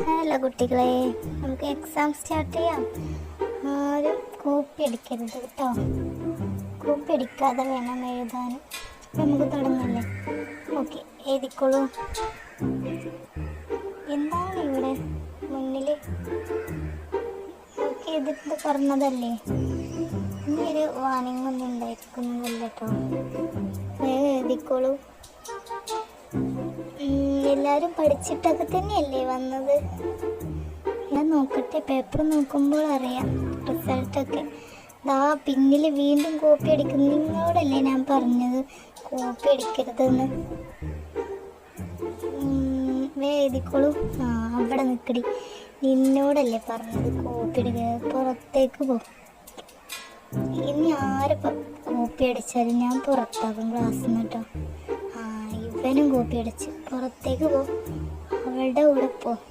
Hello കുട്ടികളെ, നമുക്ക് exam start ചെയ്യാം. ആരും കോപ്പി അടിക്കരുത് കേട്ടോ. കോപ്പി അടിക്കാതെ വേണം എഴുതാൻ. നമുക്ക് തുടങ്ങല്ലേ? ഓക്കെ, എഴുതിക്കോളൂ. എന്താണ് ഇവിടെ മുന്നിൽ? ഓക്കെ, ഇതിട്ട് പറഞ്ഞതല്ലേ? ഇനി ഒരു വാണിംഗ് ഒന്നും ഉണ്ടായിരിക്കുന്നതല്ല കേട്ടോ. വേഗം എഴുതിക്കോളൂ. എല്ലാവരും പഠിച്ചിട്ടൊക്കെ തന്നെയല്ലേ വന്നത്? ഞാൻ നോക്കട്ടെ, പേപ്പർ നോക്കുമ്പോൾ അറിയാം റിസൾട്ടൊക്കെ. ദാ പിന്നിൽ വീണ്ടും കോപ്പി അടിക്കുന്നു. നിങ്ങളോടല്ലേ ഞാൻ പറഞ്ഞത് കോപ്പി അടിക്കരുതെന്ന്? എഴുതിക്കോളൂ. അവിടെ നിൽക്കടി, നിന്നോടല്ലേ പറഞ്ഞത് കോപ്പി അടിക്കുക. പുറത്തേക്ക് പോ. ഇനി ആര് കോപ്പി അടിച്ചാലും ഞാൻ പുറത്താക്കും ക്ലാസ്സിൽ നിന്ന് കേട്ടോ. ഇവനും കോപ്പി അടിച്ച് പുറത്തേക്ക് പോ. അവളുടെ കൂടെ പോ.